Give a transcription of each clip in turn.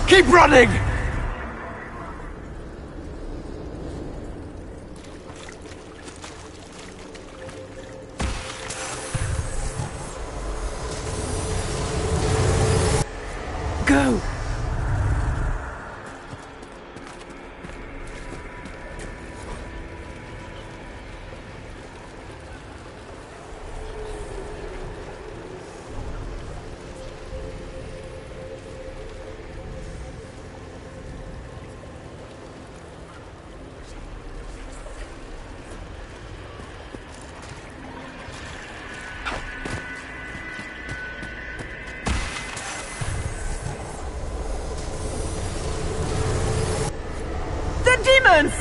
Keep running! Go! Demons!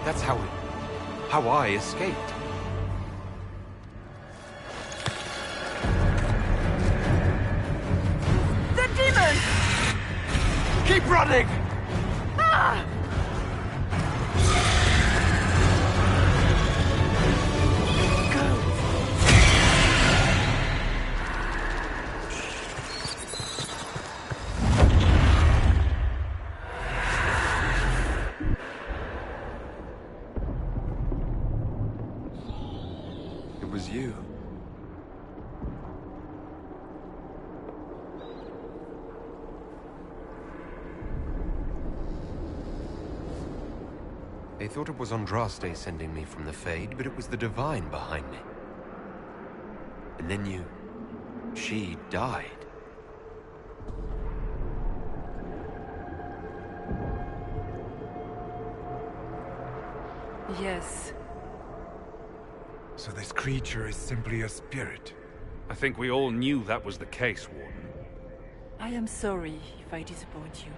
That's how I escaped. The demons! Keep running! Ah! It was you. They thought it was Andraste sending me from the Fade, but it was the Divine behind me. And then she died. Yes. So this creature is simply a spirit. I think we all knew that was the case, Warden. I am sorry if I disappoint you.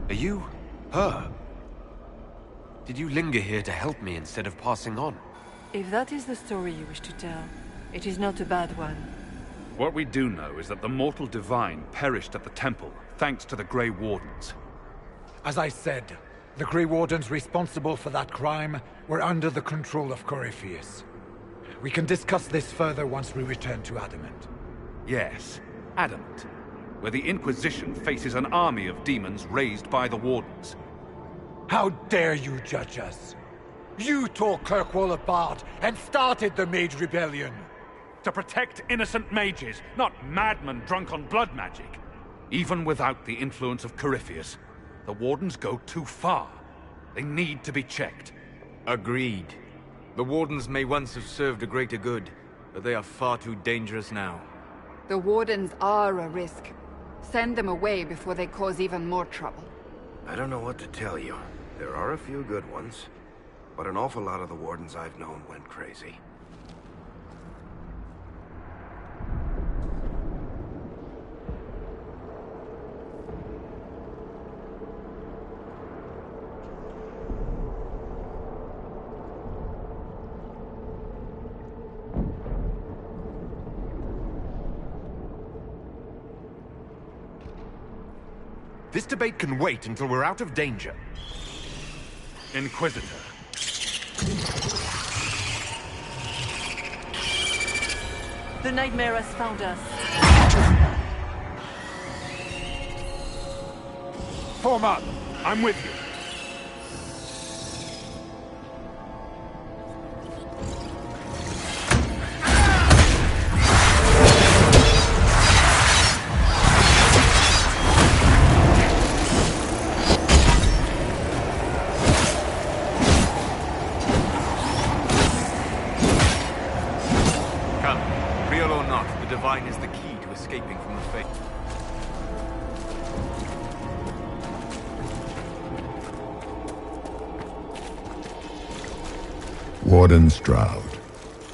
Are you her? Did you linger here to help me instead of passing on? If that is the story you wish to tell, it is not a bad one. What we do know is that the mortal divine perished at the temple, thanks to the Grey Wardens. As I said, the Grey Wardens responsible for that crime were under the control of Corypheus. We can discuss this further once we return to Adamant. Yes, Adamant, where the Inquisition faces an army of demons raised by the Wardens. How dare you judge us? You tore Kirkwall apart and started the Mage Rebellion! To protect innocent mages, not madmen drunk on blood magic. Even without the influence of Corypheus, the Wardens go too far. They need to be checked. Agreed. The Wardens may once have served a greater good, but they are far too dangerous now. The Wardens are a risk. Send them away before they cause even more trouble. I don't know what to tell you. There are a few good ones, but an awful lot of the Wardens I've known went crazy. This debate can wait until we're out of danger. Inquisitor. The nightmare has found us. Form up! I'm with you. Come, real or not, the Divine is the key to escaping from the fate. Warden Stroud,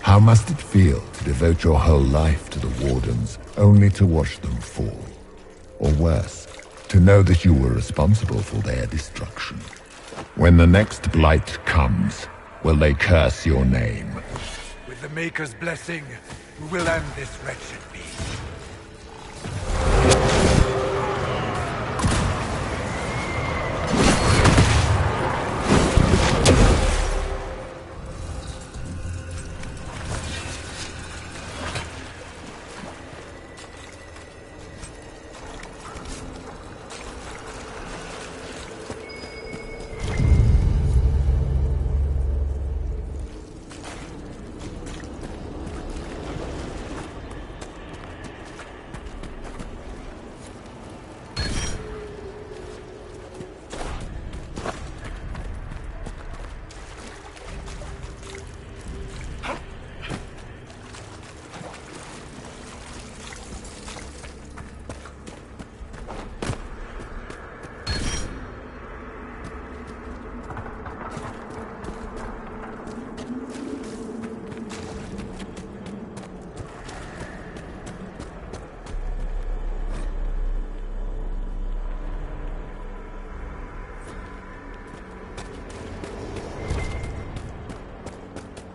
how must it feel to devote your whole life to the Wardens, only to watch them fall? Or worse, to know that you were responsible for their destruction? When the next blight comes, will they curse your name? With the Maker's blessing, we will end this wretched beast.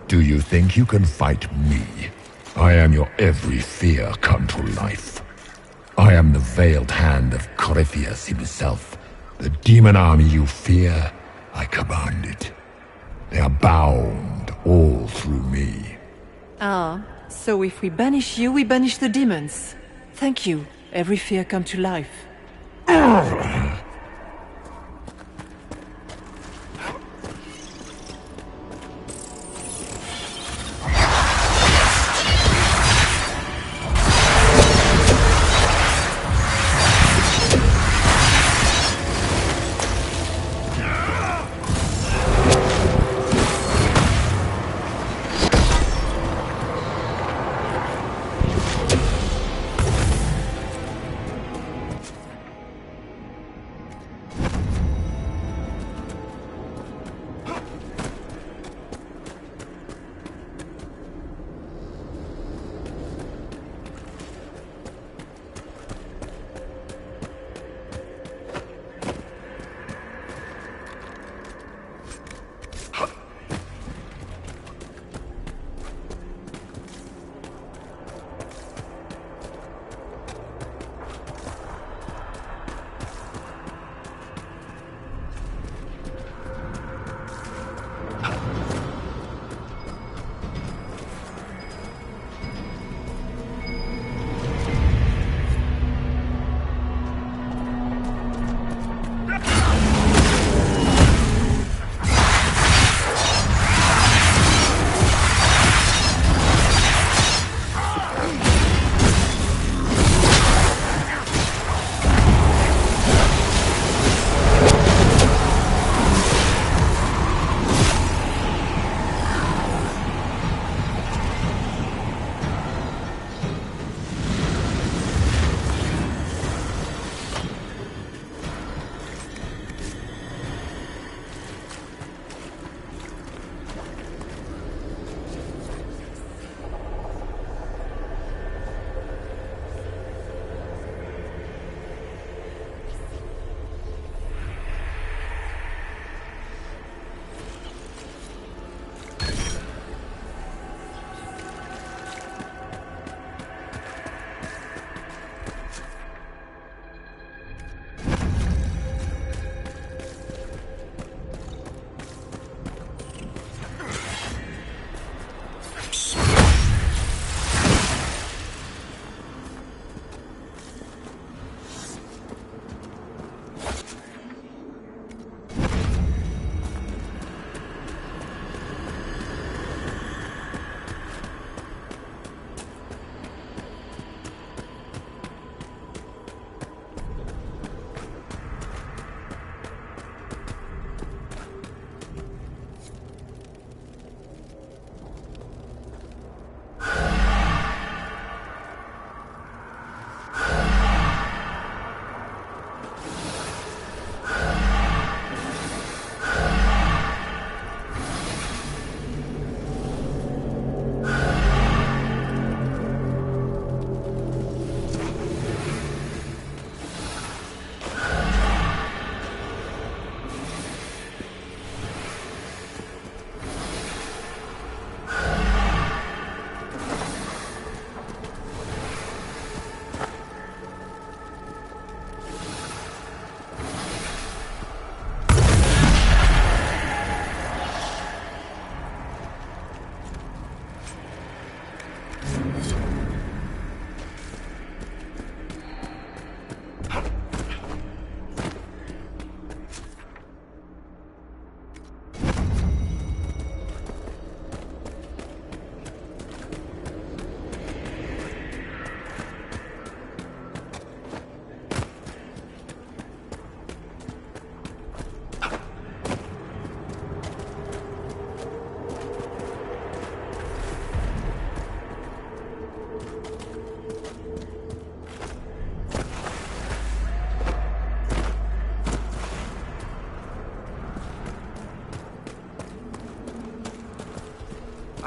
Do you think you can fight me? I am your every fear come to life. I am the veiled hand of Corypheus himself. The demon army you fear, I command it. They are bound all through me. Ah, so if we banish you, we banish the demons. Thank you. Every fear come to life.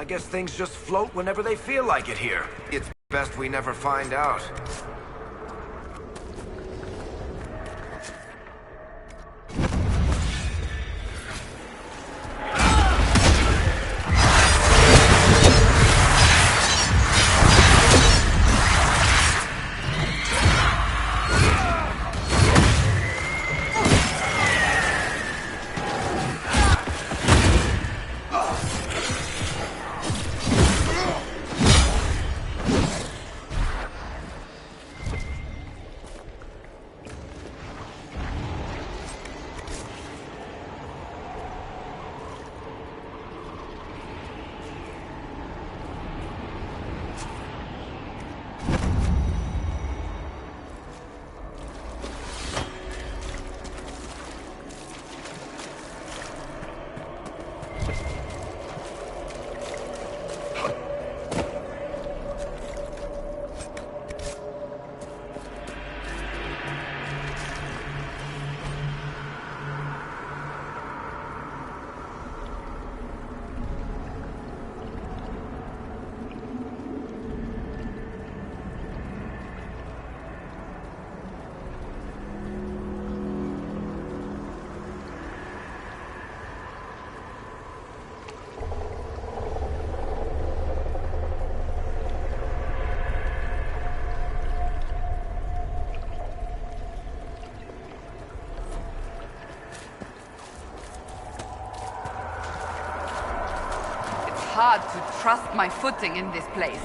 guess things just float whenever they feel like it here. It's best we never find out. Hard to trust my footing in this place.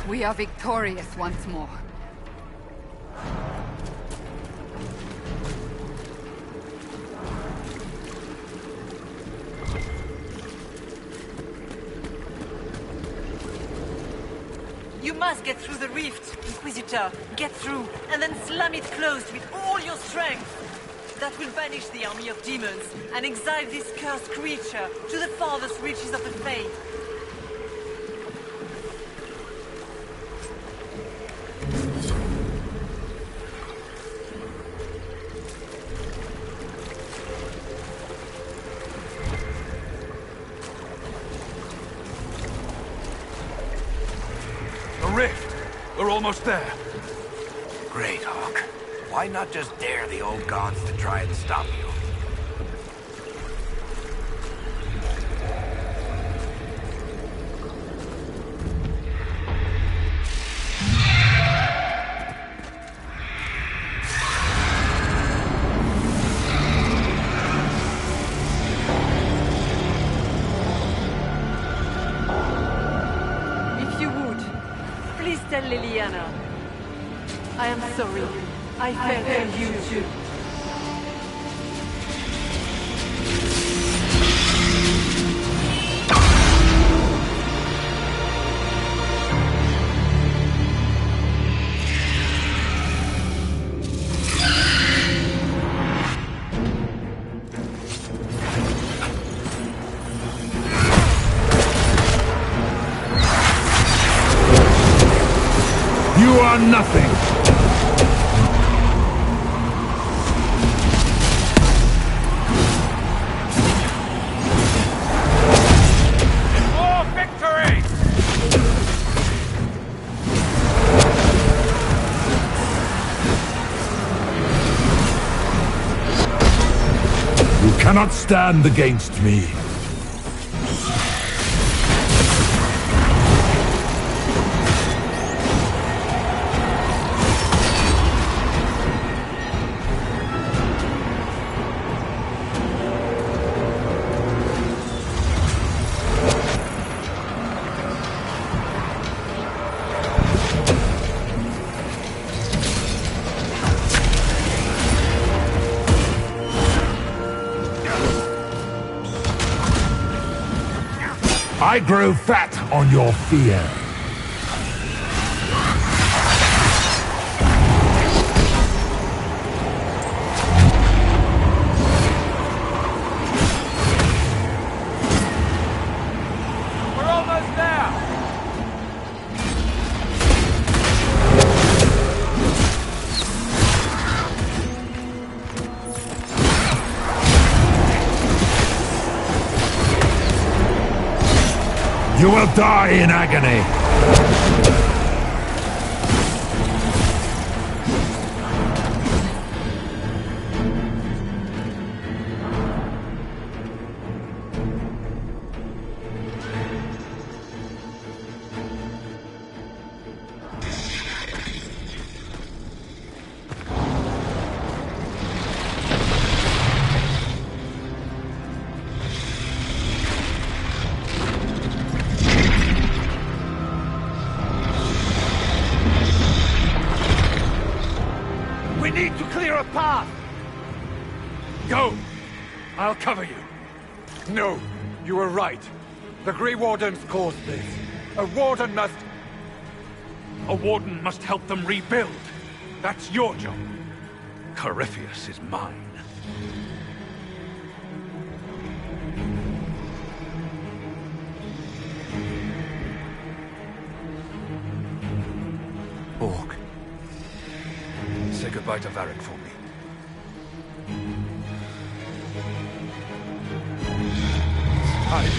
We are victorious once more. You must get through the rift, Inquisitor. Get through, and then slam it closed with all your strength. That will banish the army of demons and exile this cursed creature to the farthest reaches of the Fade. Rift! We're almost there. Great, Hawk. Why not just dare the old gods to try and stop you? If you would, please tell Liliana. I am sorry. I failed you too. You are nothing! More victory! You cannot stand against me. I grow fat on your fear. We're almost there! You will die in agony. We need to clear a path! Go! I'll cover you. No, you were right. The Grey Wardens caused this. A Warden must... A Warden must help them rebuild. That's your job. Corypheus is mine. Orc. Say goodbye to Varric for me. Time.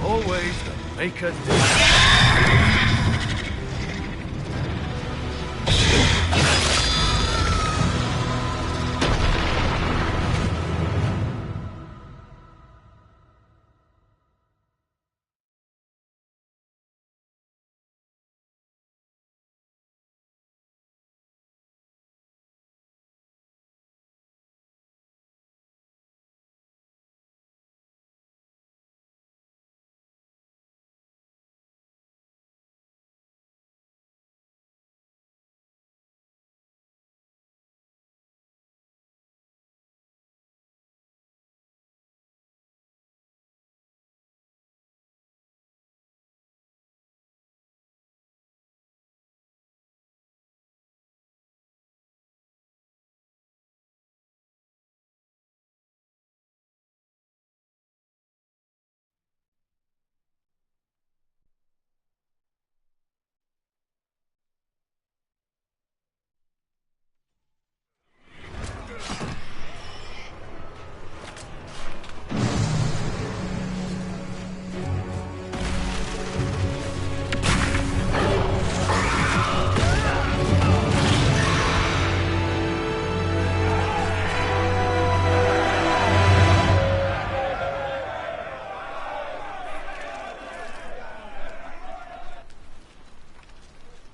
Always the maker do.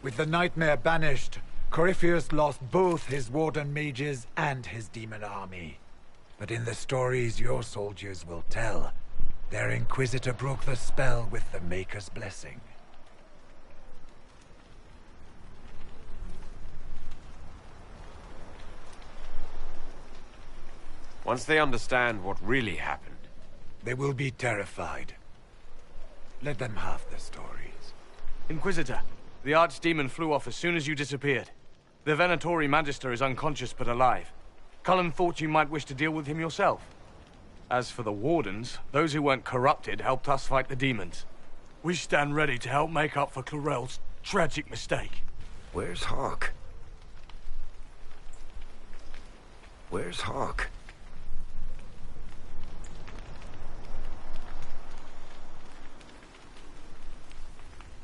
With the nightmare banished, Corypheus lost both his warden mages and his demon army. But in the stories your soldiers will tell, their Inquisitor broke the spell with the Maker's blessing. Once they understand what really happened, they will be terrified. Let them have the stories. Inquisitor, the Archdemon flew off as soon as you disappeared. The Venatori Magister is unconscious but alive. Cullen thought you might wish to deal with him yourself. As for the Wardens, those who weren't corrupted helped us fight the demons. We stand ready to help make up for Clarel's tragic mistake. Where's Hawk? Where's Hawk?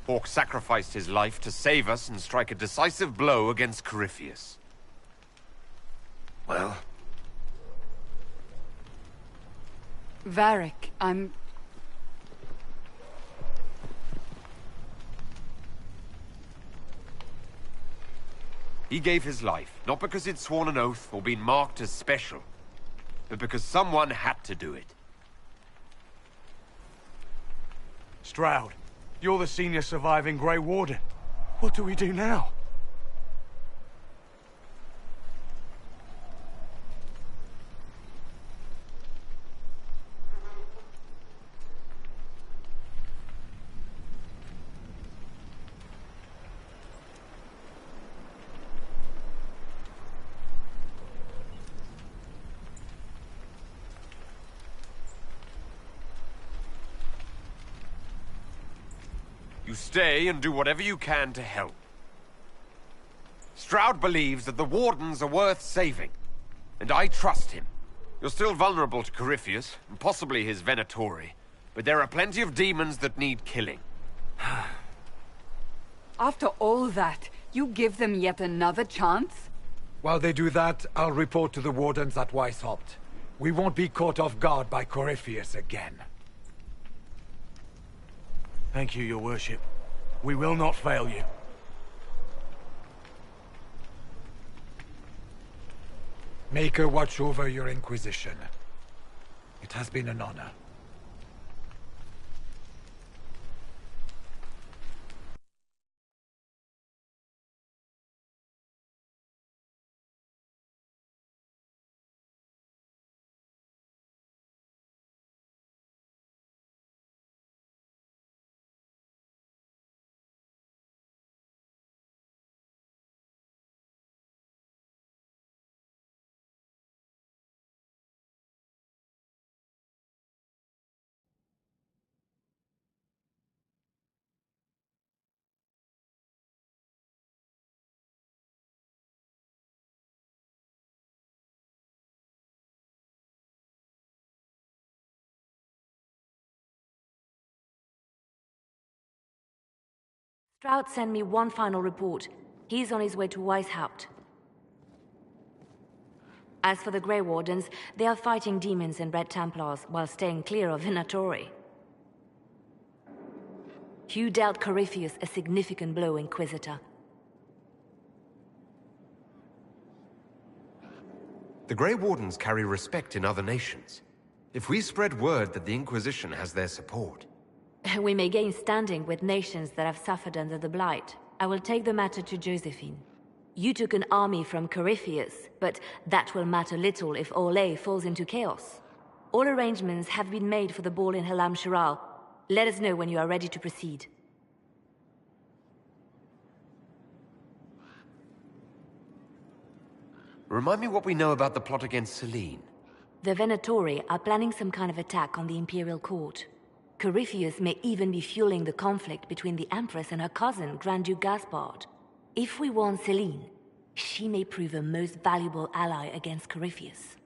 Hawk sacrificed his life to save us and strike a decisive blow against Corypheus. Well? Varric, He gave his life, not because he'd sworn an oath or been marked as special, but because someone had to do it. Stroud, you're the senior surviving Grey Warden. What do we do now? You stay and do whatever you can to help. Stroud believes that the Wardens are worth saving, and I trust him. You're still vulnerable to Corypheus, and possibly his Venatori, but there are plenty of demons that need killing. After all that, you give them yet another chance? While they do that, I'll report to the Wardens at Weishaupt. We won't be caught off guard by Corypheus again. Thank you, your worship. We will not fail you. Maker watch over your Inquisition. It has been an honor. Stroud sent me one final report. He's on his way to Weishaupt. As for the Grey Wardens, they are fighting demons and Red Templars while staying clear of Venatori. You dealt Corypheus a significant blow, Inquisitor. The Grey Wardens carry respect in other nations. If we spread word that the Inquisition has their support... We may gain standing with nations that have suffered under the Blight. I will take the matter to Josephine. You took an army from Corypheus, but that will matter little if Orlais falls into chaos. All arrangements have been made for the ball in Halam Shiral. Let us know when you are ready to proceed. Remind me what we know about the plot against Selene. The Venatori are planning some kind of attack on the Imperial Court. Corypheus may even be fueling the conflict between the Empress and her cousin, Grand Duke Gaspard. If we warn Selene, she may prove a most valuable ally against Corypheus.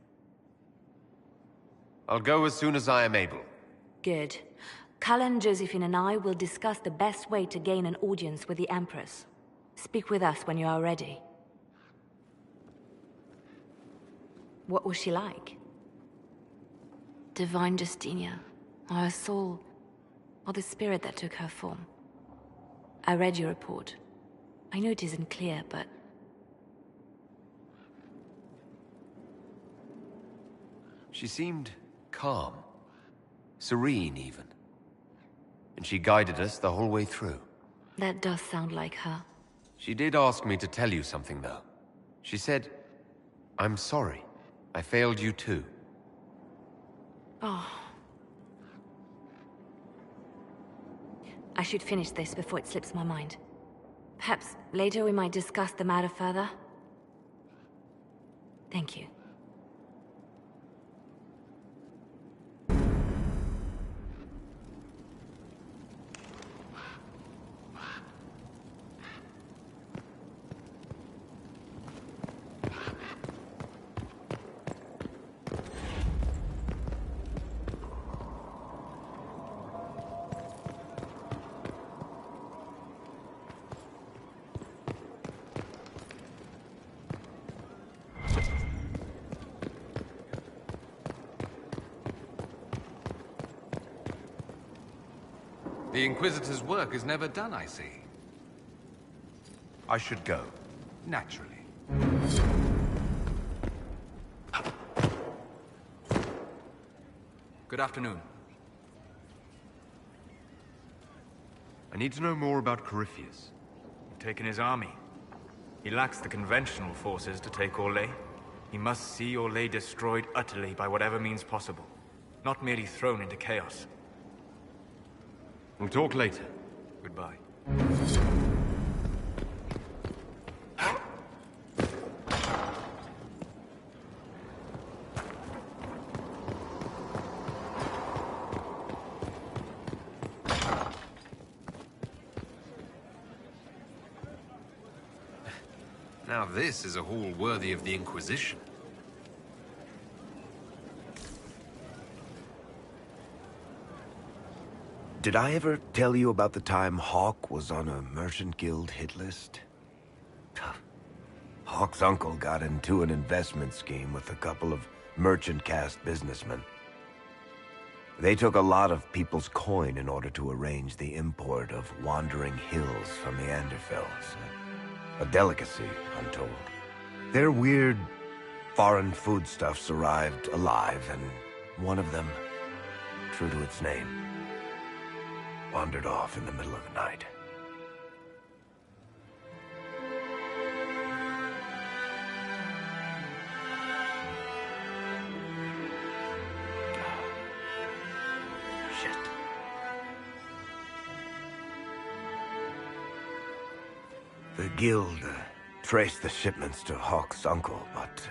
I'll go as soon as I am able. Good. Cullen, Josephine and I will discuss the best way to gain an audience with the Empress. Speak with us when you are ready. What was she like? Divine Justinia, or her soul, or the spirit that took her form. I read your report. I know it isn't clear, but... She seemed calm. Serene, even. And she guided us the whole way through. That does sound like her. She did ask me to tell you something, though. She said, "I'm sorry. I failed you too." Oh. I should finish this before it slips my mind. Perhaps later we might discuss the matter further. Thank you. The Inquisitor's work is never done, I see. I should go. Naturally. Good afternoon. I need to know more about Corypheus. You've taken his army. He lacks the conventional forces to take Orlais. He must see Orlais destroyed utterly by whatever means possible, not merely thrown into chaos. We'll talk later. Goodbye. Now this is a hall worthy of the Inquisition. Did I ever tell you about the time Hawk was on a merchant guild hit list? Hawk's uncle got into an investment scheme with a couple of merchant caste businessmen. They took a lot of people's coin in order to arrange the import of wandering hills from the Anderfels. A delicacy, I'm told. Their weird, foreign foodstuffs arrived alive, and one of them, true to its name, wandered off in the middle of the night. Shit. The guild traced the shipments to Hawk's uncle, but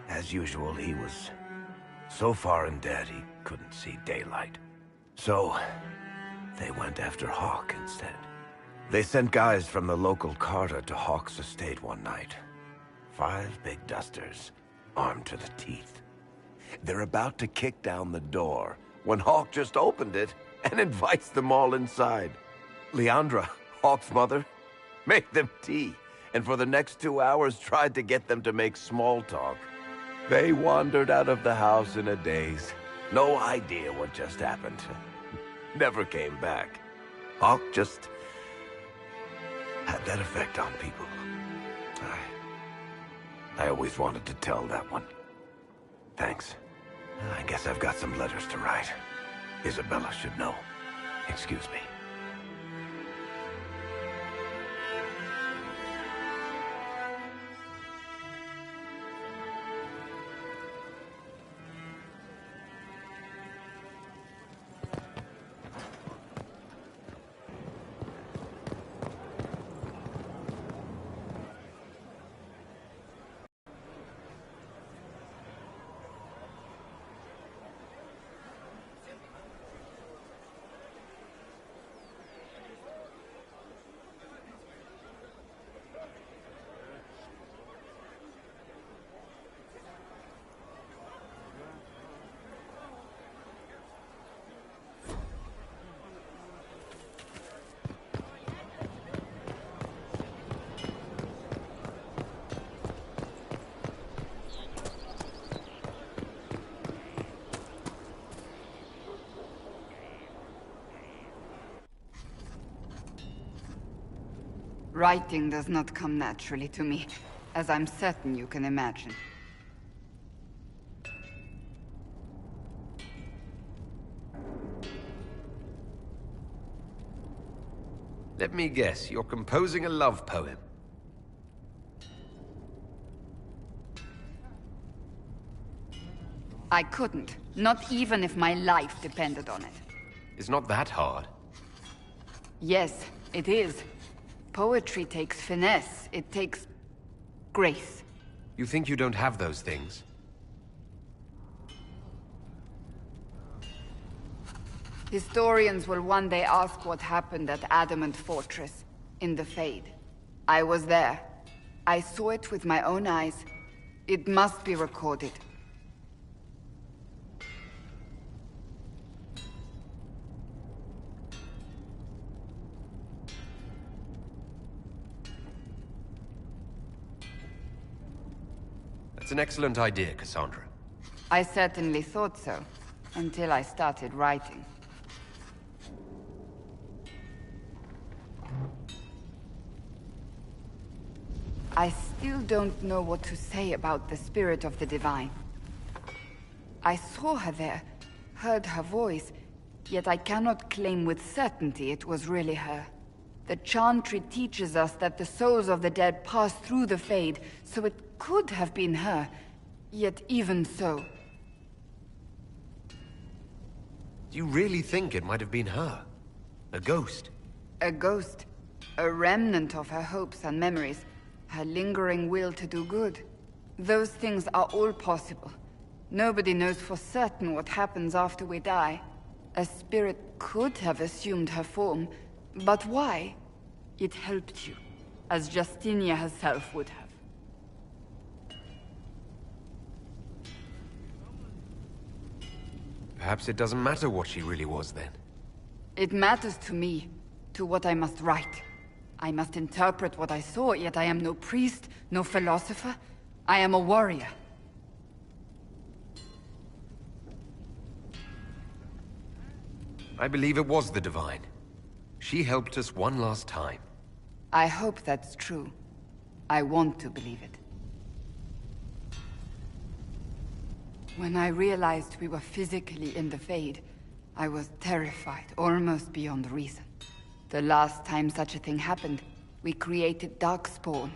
as usual, he was so far in debt he couldn't see daylight. So they went after Hawk instead. They sent guys from the local carter to Hawk's estate one night. 5 big dusters, armed to the teeth. They're about to kick down the door when Hawk just opened it and invites them all inside. Leandra, Hawk's mother, made them tea, and for the next 2 hours tried to get them to make small talk. They wandered out of the house in a daze. No idea what just happened. Never came back. Hawk just had that effect on people. I always wanted to tell that one. Thanks. I guess I've got some letters to write. Isabella should know. Excuse me. Writing does not come naturally to me, as I'm certain you can imagine. Let me guess, you're composing a love poem. I couldn't. Not even if my life depended on it. It's not that hard. Yes, it is. Poetry takes finesse. It takes... grace. You think you don't have those things? Historians will one day ask what happened at Adamant Fortress, in the Fade. I was there. I saw it with my own eyes. It must be recorded. That's an excellent idea, Cassandra. I certainly thought so, until I started writing. I still don't know what to say about the spirit of the Divine. I saw her there, heard her voice, yet I cannot claim with certainty it was really her. The Chantry teaches us that the souls of the dead pass through the Fade, so it could have been her, yet even so. Do you really think it might have been her? A ghost? A ghost. A remnant of her hopes and memories. Her lingering will to do good. Those things are all possible. Nobody knows for certain what happens after we die. A spirit could have assumed her form, but why? It helped you, as Justinia herself would have. Perhaps it doesn't matter what she really was then. It matters to me, to what I must write. I must interpret what I saw, yet I am no priest, no philosopher. I am a warrior. I believe it was the Divine. She helped us one last time. I hope that's true. I want to believe it. When I realized we were physically in the Fade, I was terrified, almost beyond reason. The last time such a thing happened, we created Darkspawn.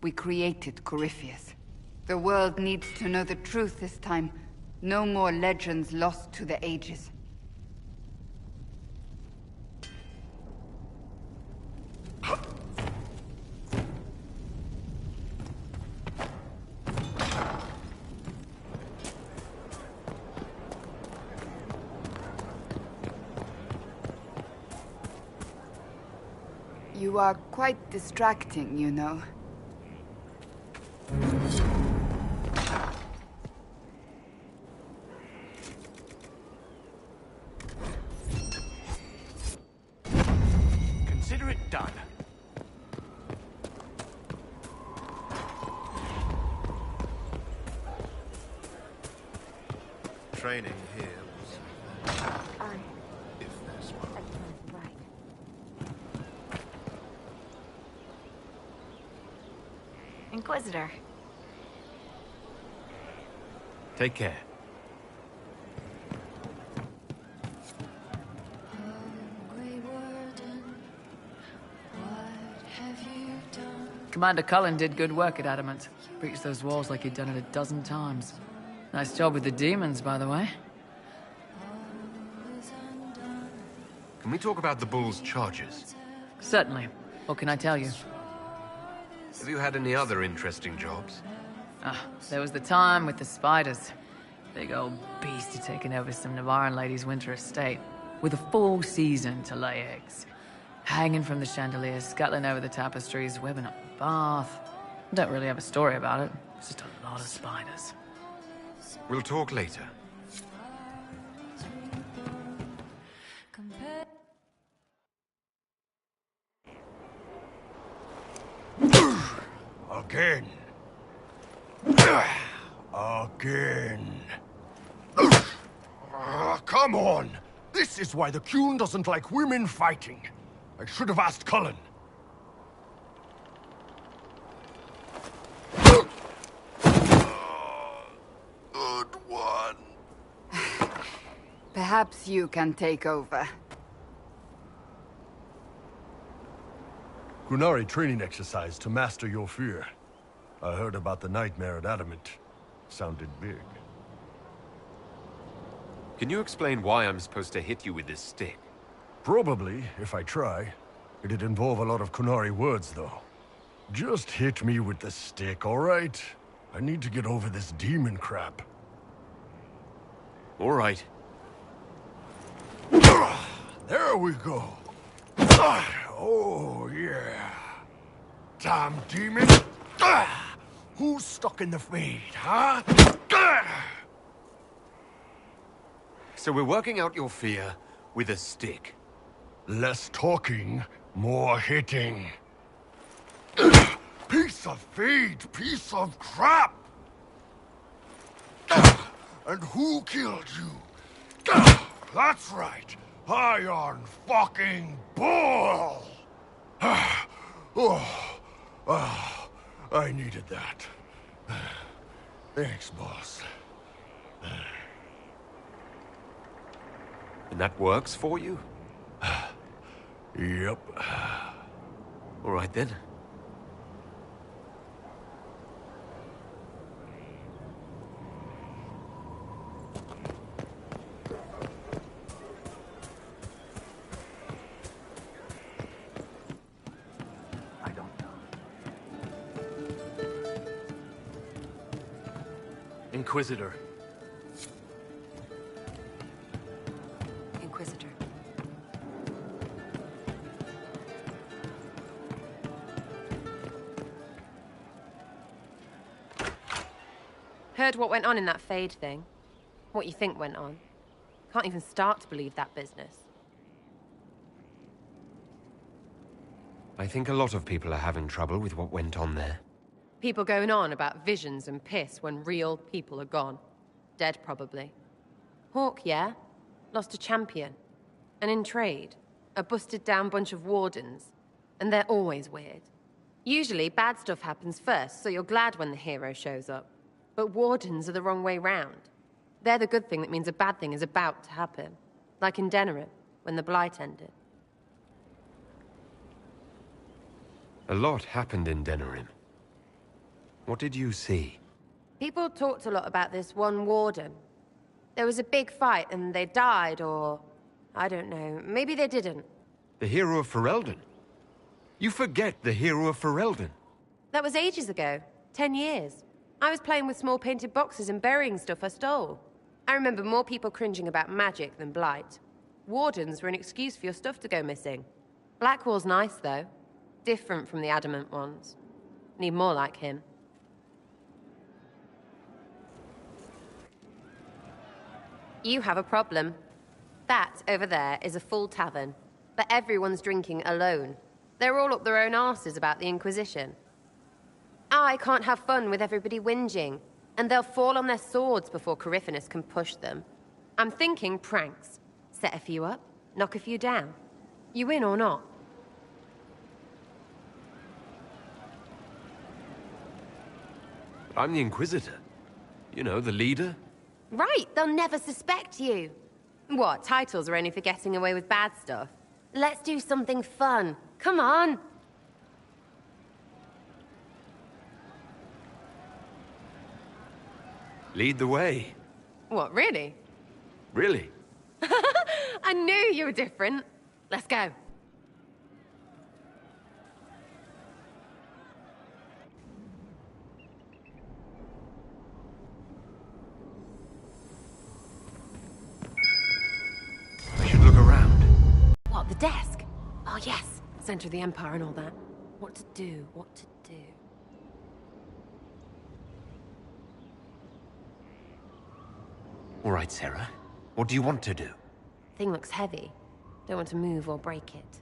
We created Corypheus. The world needs to know the truth this time. No more legends lost to the ages. You are quite distracting, you know. Consider it done. Training here was... if there's one. Inquisitor. Take care. Commander Cullen did good work at Adamant. Breached those walls like he'd done it a dozen times. Nice job with the demons, by the way. Can we talk about the Bull's charges? Certainly. What can I tell you? Have you had any other interesting jobs? There was the time with the spiders. Big old beast had taken over some Navarran lady's winter estate, with a full season to lay eggs. Hanging from the chandeliers, scuttling over the tapestries, webbing up the bath. Don't really have a story about it. It's just a lot of spiders. We'll talk later. Again. Again. Come on! This is why the Qun doesn't like women fighting. I should have asked Cullen. Perhaps you can take over. Qunari training exercise to master your fear. I heard about the nightmare at Adamant. Sounded big. Can you explain why I'm supposed to hit you with this stick? Probably, if I try. It'd involve a lot of Qunari words, though. Just hit me with the stick, alright? I need to get over this demon crap. Alright. There we go. Oh, yeah. Damn demon. Who's stuck in the fade, huh? So we're working out your fear with a stick. Less talking, more hitting. Piece of feed, piece of crap! And who killed you? That's right, Iron fucking Bull! I needed that. Thanks, boss. And that works for you? Yep. All right then. I don't know. Inquisitor. Inquisitor. Heard what went on in that Fade thing. What you think went on. Can't even start to believe that business. I think a lot of people are having trouble with what went on there. People going on about visions and piss when real people are gone. Dead, probably. Hawk, yeah? Lost a champion. And in trade, a busted-down bunch of wardens. And they're always weird. Usually, bad stuff happens first, so you're glad when the hero shows up. But wardens are the wrong way round. They're the good thing that means a bad thing is about to happen. Like in Denerim, when the Blight ended. A lot happened in Denerim. What did you see? People talked a lot about this one warden. There was a big fight and they died, or... I don't know, maybe they didn't. The hero of Ferelden? You forget the hero of Ferelden. That was ages ago. 10 years. I was playing with small painted boxes and burying stuff I stole. I remember more people cringing about magic than Blight. Wardens were an excuse for your stuff to go missing. Blackwall's nice, though. Different from the Adamant ones. Need more like him. You have a problem. That, over there, is a full tavern. But everyone's drinking alone. They're all up their own arses about the Inquisition. I can't have fun with everybody whinging, and they'll fall on their swords before Corypheus can push them. I'm thinking pranks. Set a few up, knock a few down. You win or not? I'm the Inquisitor. You know, the leader. Right, they'll never suspect you. What, titles are only for getting away with bad stuff? Let's do something fun. Come on. Lead the way. What, really? Really? I knew you were different. Let's go. I should look around. What, the desk? Oh, yes. Center of the Empire and all that. What to do, what to do. All right, Sarah. What do you want to do? Thing looks heavy. Don't want to move or break it.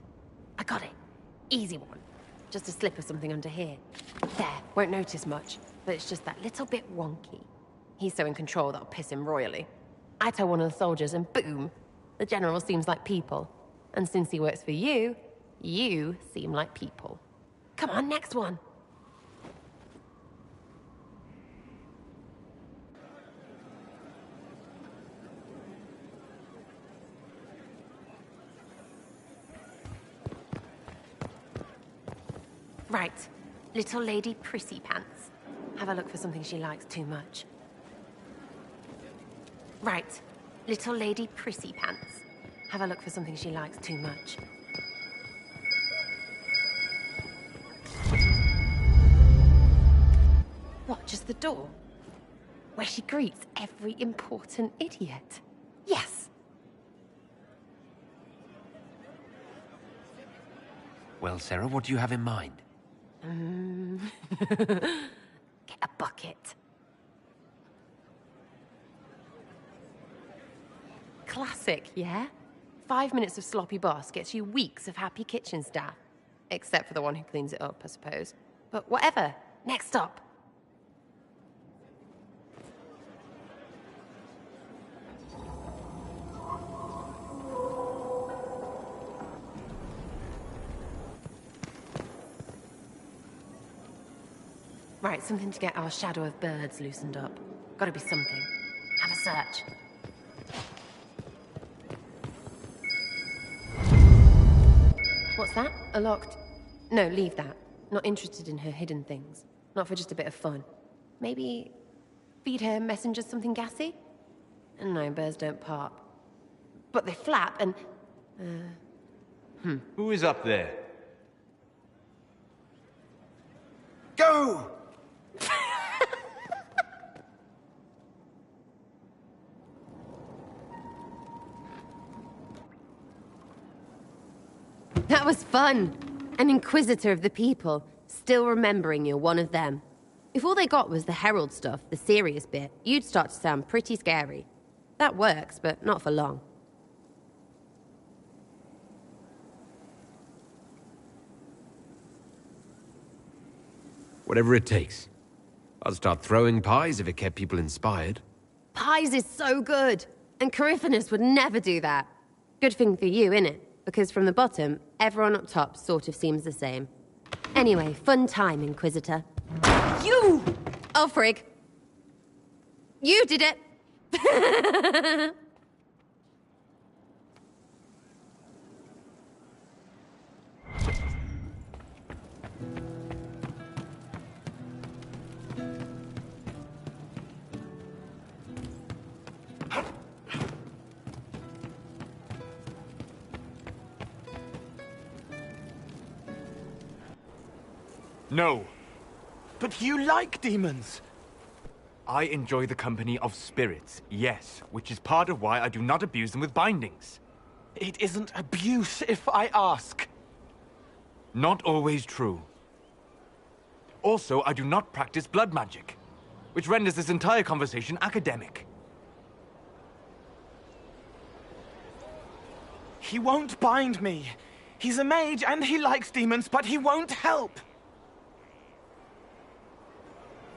I got it. Easy one. Just a slip of something under here. There, won't notice much, but it's just that little bit wonky. He's so in control that'll piss him royally. I tell one of the soldiers and boom! The general seems like people. And since he works for you, you seem like people. Come on, next one. Right. Little Lady Prissy Pants. Have a look for something she likes too much. Right. Little Lady Prissy Pants. Have a look for something she likes too much. What, just the door? Where she greets every important idiot. Yes! Well, Sarah, what do you have in mind? Get a bucket. Classic, yeah? 5 minutes of sloppy boss gets you weeks of happy kitchen staff. Except for the one who cleans it up, I suppose. But whatever. Next up. Right, something to get our shadow of birds loosened up. Gotta be something. Have a search. What's that? A locked... No, leave that. Not interested in her hidden things. Not for just a bit of fun. Maybe... feed her messengers something gassy? No, birds don't pop. But they flap and... Who is up there? Go! That was fun. An Inquisitor of the people, still remembering you're one of them. If all they got was the Herald stuff, the serious bit, you'd start to sound pretty scary. That works, but not for long. Whatever it takes. I'll start throwing pies if it kept people inspired. Pies is so good, and Coryphanus would never do that. Good thing for you, innit? Because from the bottom, everyone up top sort of seems the same. Anyway, fun time, Inquisitor. You! Oh, frig. You did it! No. But you like demons! I enjoy the company of spirits, yes, which is part of why I do not abuse them with bindings. It isn't abuse if I ask. Not always true. Also, I do not practice blood magic, which renders this entire conversation academic. He won't bind me. He's a mage and he likes demons, but he won't help.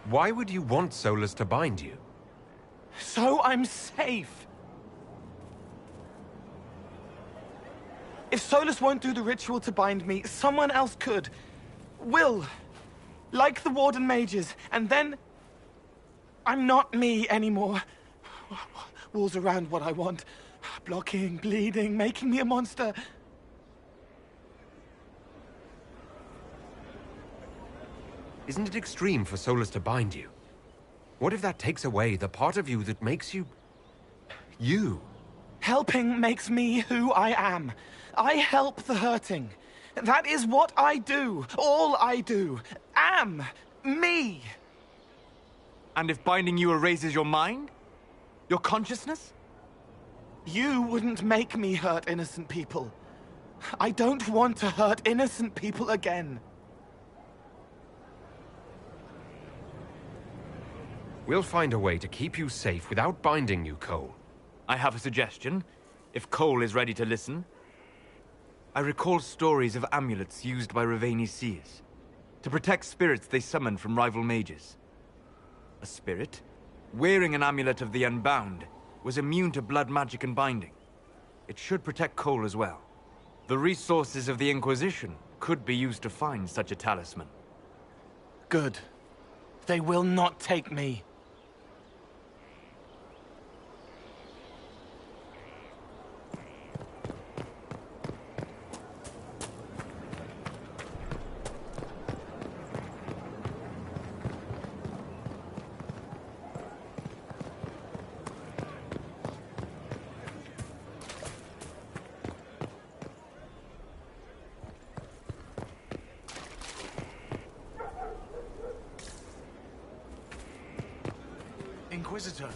Why would you want Solus to bind you? So I'm safe. If Solus won't do the ritual to bind me, someone else could. Will. Like the Warden mages, and then... I'm not me anymore. Walls around what I want. Blocking, bleeding, making me a monster. Isn't it extreme for Solus to bind you? What if that takes away the part of you that makes you... you? Helping makes me who I am. I help the hurting. That is what I do. All I do. Am. Me. And if binding you erases your mind? Your consciousness? You wouldn't make me hurt innocent people. I don't want to hurt innocent people again. We'll find a way to keep you safe without binding you, Cole. I have a suggestion, if Cole is ready to listen. I recall stories of amulets used by Raveni seers to protect spirits they summoned from rival mages. A spirit, wearing an amulet of the Unbound, was immune to blood magic and binding. It should protect Cole as well. The resources of the Inquisition could be used to find such a talisman. Good. They will not take me. Inquisitor.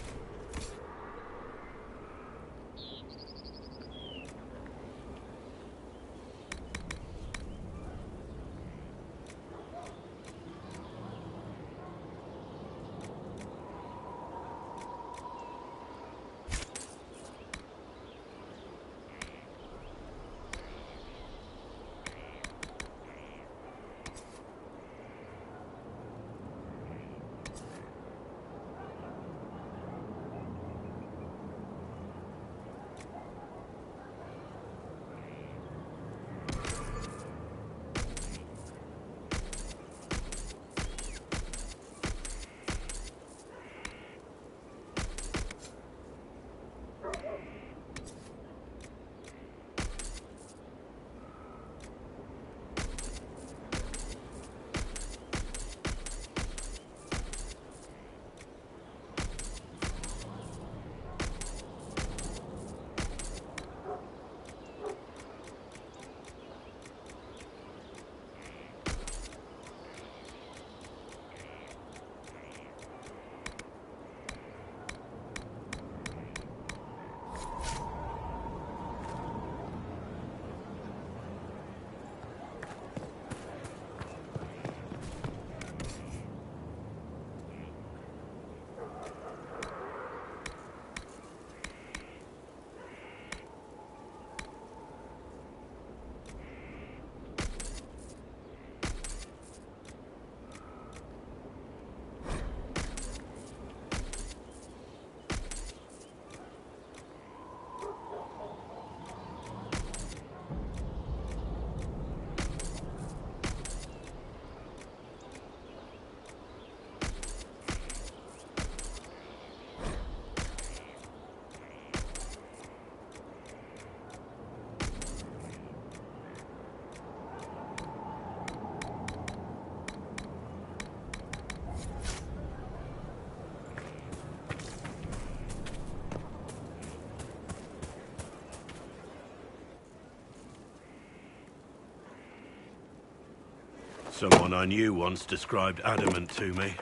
Someone I knew once described Adamant to me.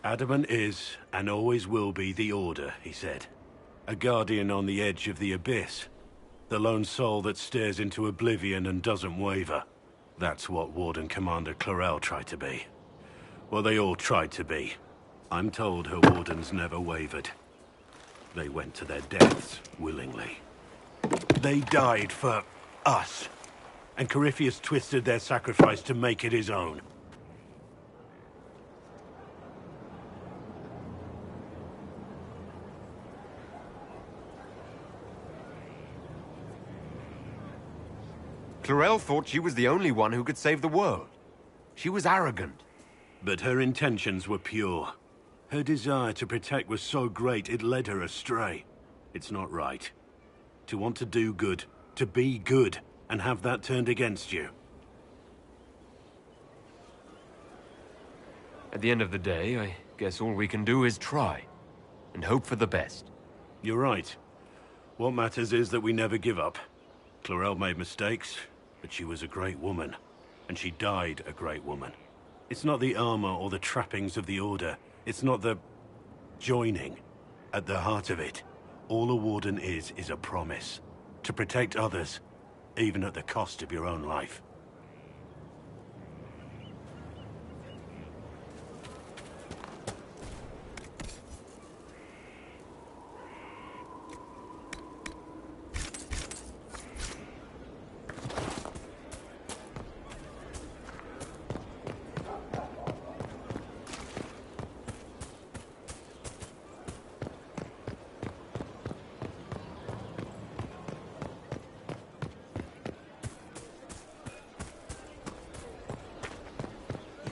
Adamant is, and always will be, the Order, he said. A guardian on the edge of the abyss. The lone soul that stares into oblivion and doesn't waver. That's what Warden Commander Clarel tried to be. Well, they all tried to be. I'm told her wardens never wavered. They went to their deaths willingly. They died for us. And Corypheus twisted their sacrifice to make it his own. Clarel thought she was the only one who could save the world. She was arrogant. But her intentions were pure. Her desire to protect was so great it led her astray. It's not right. To want to do good, to be good, and have that turned against you. At the end of the day, I guess all we can do is try. And hope for the best. You're right. What matters is that we never give up. Clarel made mistakes, but she was a great woman. And she died a great woman. It's not the armor or the trappings of the Order. It's not the joining. At the heart of it, all a Warden is a promise. To protect others, even at the cost of your own life.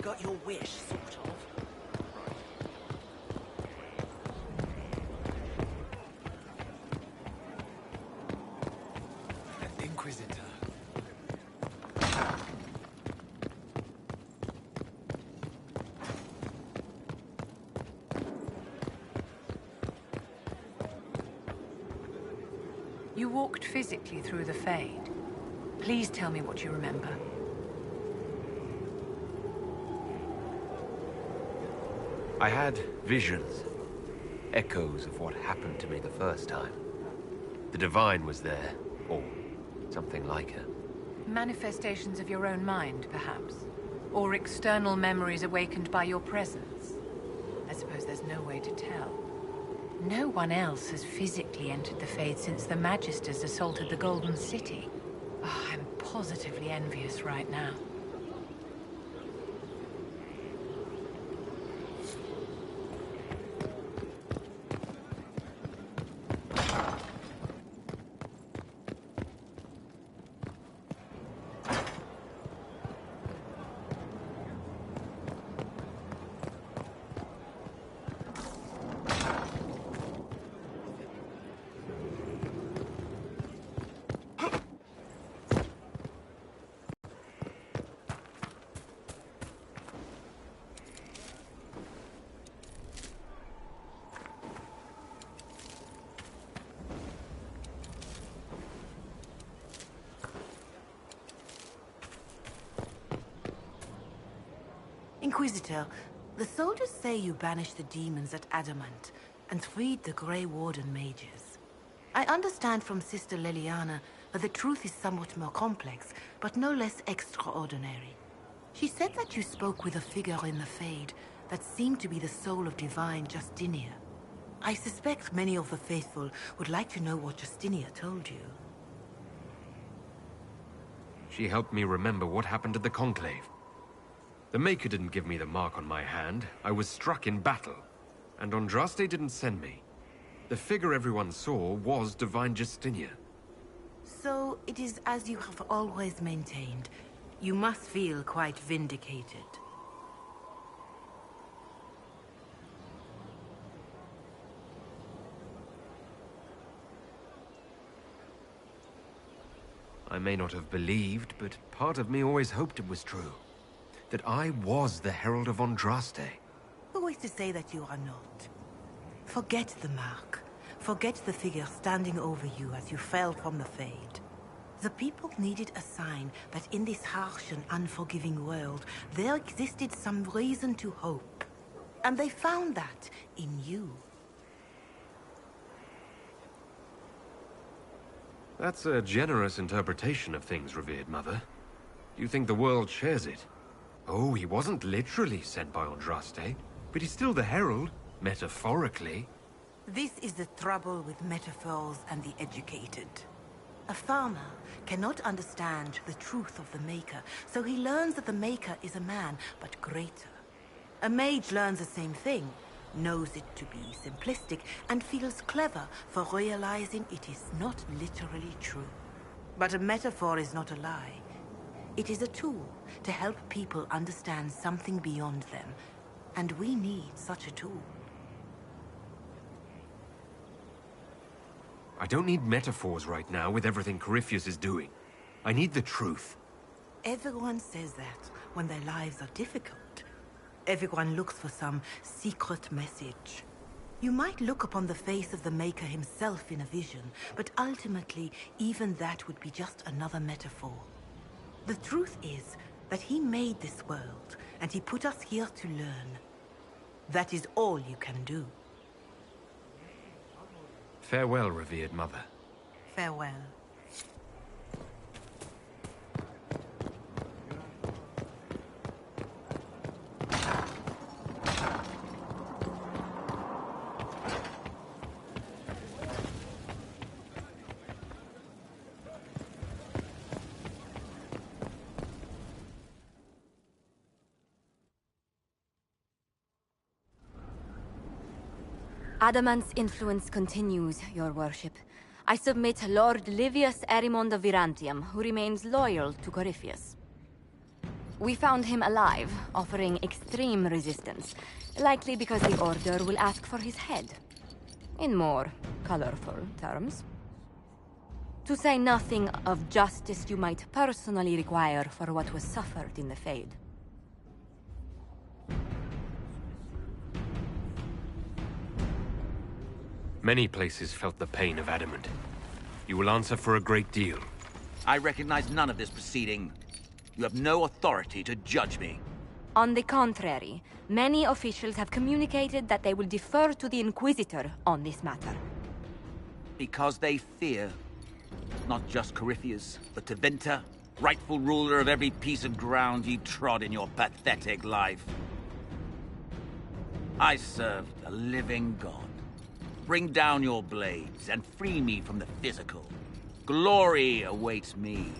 Got your wish, sort of. Inquisitor. You walked physically through the Fade. Please tell me what you remember. I had visions. Echoes of what happened to me the first time. The Divine was there, or something like her. Manifestations of your own mind, perhaps? Or external memories awakened by your presence? I suppose there's no way to tell. No one else has physically entered the Fade since the Magisters assaulted the Golden City. Oh, I'm positively envious right now. Inquisitor, the soldiers say you banished the demons at Adamant and freed the Grey Warden mages. I understand from Sister Leliana that the truth is somewhat more complex, but no less extraordinary. She said that you spoke with a figure in the Fade that seemed to be the soul of divine Justinia. I suspect many of the faithful would like to know what Justinia told you. She helped me remember what happened at the Conclave. The Maker didn't give me the mark on my hand. I was struck in battle. And Andraste didn't send me. The figure everyone saw was Divine Justinia. So, it is as you have always maintained. You must feel quite vindicated. I may not have believed, but part of me always hoped it was true. That I was the Herald of Andraste. Who is to say that you are not? Forget the mark. Forget the figure standing over you as you fell from the Fade. The people needed a sign that in this harsh and unforgiving world, there existed some reason to hope. And they found that in you. That's a generous interpretation of things, revered Mother. Do you think the world shares it? Oh, he wasn't literally sent by Andraste, but he's still the Herald, metaphorically. This is the trouble with metaphors and the educated. A farmer cannot understand the truth of the Maker, so he learns that the Maker is a man, but greater. A mage learns the same thing, knows it to be simplistic, and feels clever for realizing it is not literally true. But a metaphor is not a lie. It is a tool to help people understand something beyond them, and we need such a tool. I don't need metaphors right now with everything Corypheus is doing. I need the truth. Everyone says that when their lives are difficult. Everyone looks for some secret message. You might look upon the face of the Maker himself in a vision, but ultimately, even that would be just another metaphor. The truth is that he made this world, and he put us here to learn. That is all you can do. Farewell, revered Mother. Farewell. Adamant's influence continues, your worship. I submit Lord Livius Erimond of Virantium, who remains loyal to Corypheus. We found him alive, offering extreme resistance, likely because the Order will ask for his head. In more colorful terms. To say nothing of justice you might personally require for what was suffered in the Fade. Many places felt the pain of Adamant. You will answer for a great deal. I recognize none of this proceeding. You have no authority to judge me. On the contrary, many officials have communicated that they will defer to the Inquisitor on this matter. Because they fear not just Corypheus, but Tevinter, rightful ruler of every piece of ground you trod in your pathetic life. I serve the living God. Bring down your blades and free me from the physical. Glory awaits me.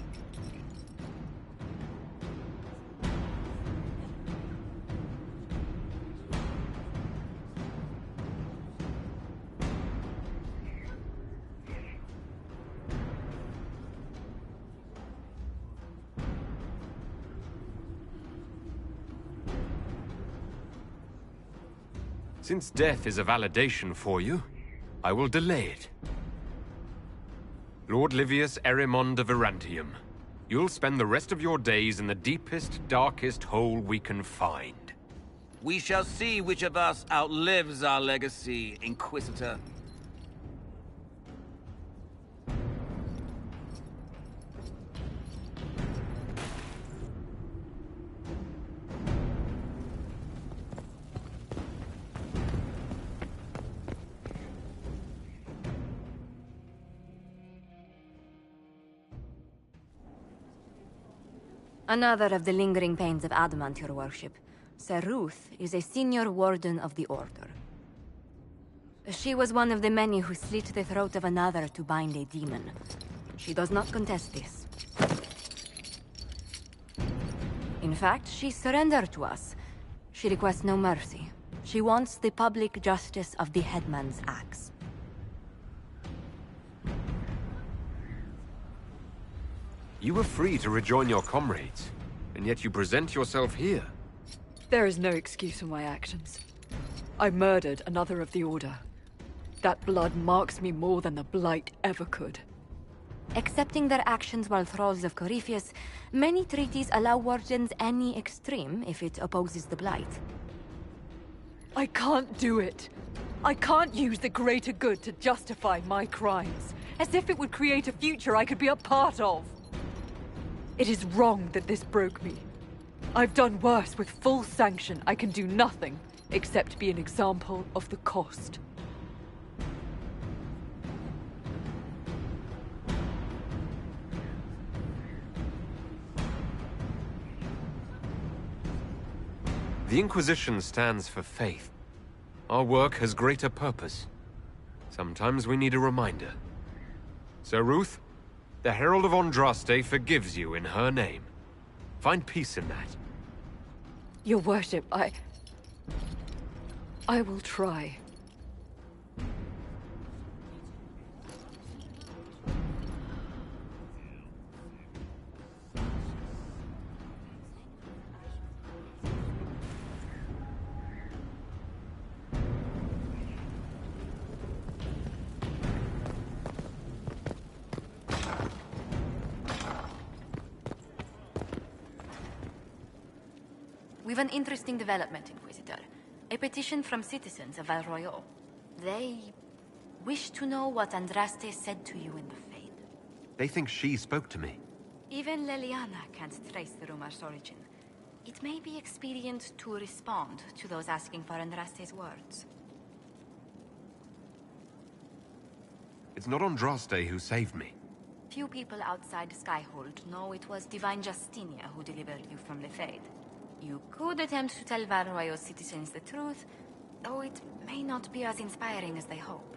Since death is a validation for you, I will delay it. Lord Livius Erimond of Irantium, you'll spend the rest of your days in the deepest, darkest hole we can find. We shall see which of us outlives our legacy, Inquisitor. Another of the lingering pains of adamant, your worship. Sir Ruth is a senior warden of the Order. She was one of the many who slit the throat of another to bind a demon. She does not contest this. In fact, she surrendered to us. She requests no mercy. She wants the public justice of the headman's axe. You were free to rejoin your comrades, and yet you present yourself here. There is no excuse for my actions. I murdered another of the Order. That blood marks me more than the Blight ever could. Accepting their actions while thralls of Corypheus, many treaties allow wardens any extreme if it opposes the Blight. I can't do it. I can't use the greater good to justify my crimes, as if it would create a future I could be a part of. It is wrong that this broke me. I've done worse with full sanction. I can do nothing except be an example of the cost. The Inquisition stands for faith. Our work has greater purpose. Sometimes we need a reminder. Sir Ruth, the Herald of Andraste forgives you in her name. Find peace in that. Your worship, I will try. We've an interesting development, Inquisitor. A petition from citizens of Val Royal. They wish to know what Andraste said to you in the Fade. They think she spoke to me. Even Leliana can't trace the rumor's origin. It may be expedient to respond to those asking for Andraste's words. It's not Andraste who saved me. Few people outside Skyhold know it was Divine Justinia who delivered you from the Fade. You could attempt to tell Val Royal's citizens the truth, though it may not be as inspiring as they hope.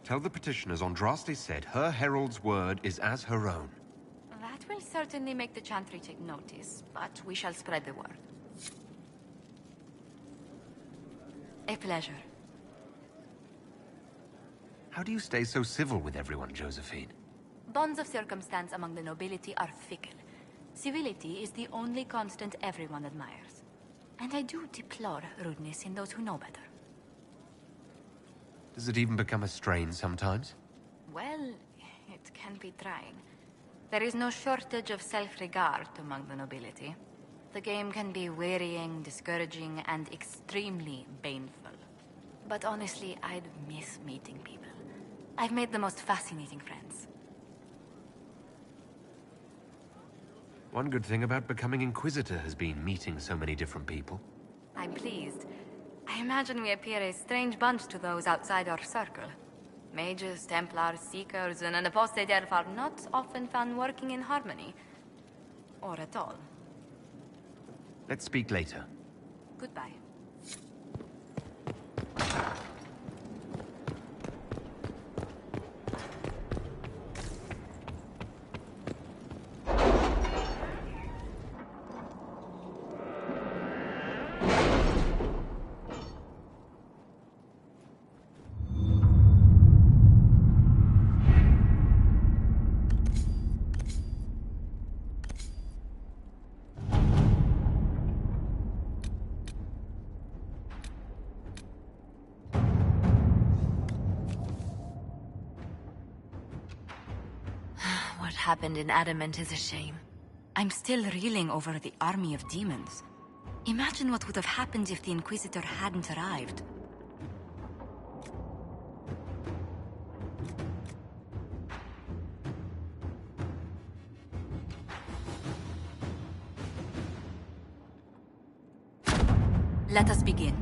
Tell the petitioners Andraste said her herald's word is as her own. That will certainly make the Chantry take notice, but we shall spread the word. A pleasure. How do you stay so civil with everyone, Josephine? Bonds of circumstance among the nobility are fickle. Civility is the only constant everyone admires. And I do deplore rudeness in those who know better. Does it even become a strain sometimes? Well, it can be trying. There is no shortage of self-regard among the nobility. The game can be wearying, discouraging, and extremely baneful. But honestly, I'd miss meeting people. I've made the most fascinating friends. One good thing about becoming Inquisitor has been meeting so many different people. I'm pleased. I imagine we appear a strange bunch to those outside our circle. Mages, Templars, Seekers, and an apostate elf are not often found working in harmony. Or at all. Let's speak later. Goodbye. What happened in Adamant is a shame. I'm still reeling over the army of demons. Imagine what would have happened if the Inquisitor hadn't arrived. Let us begin.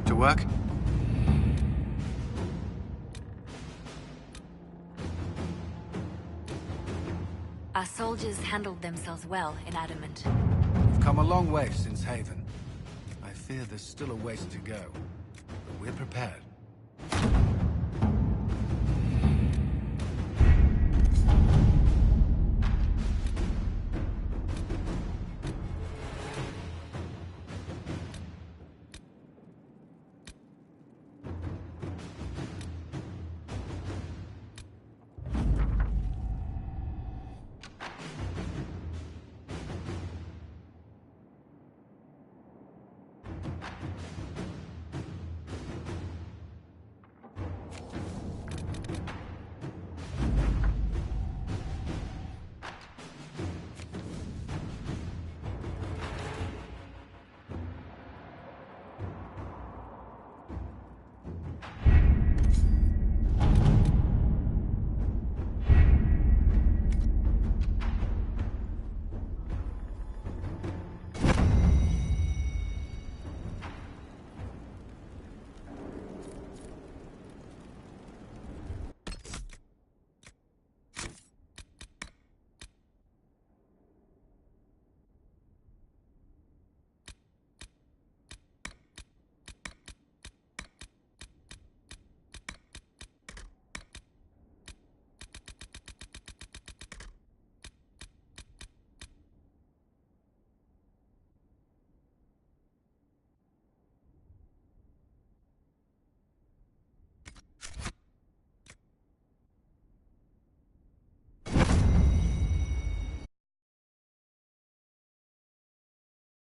To work? Our soldiers handled themselves well in Adamant. We've come a long way since Haven. I fear there's still a ways to go, but we're prepared.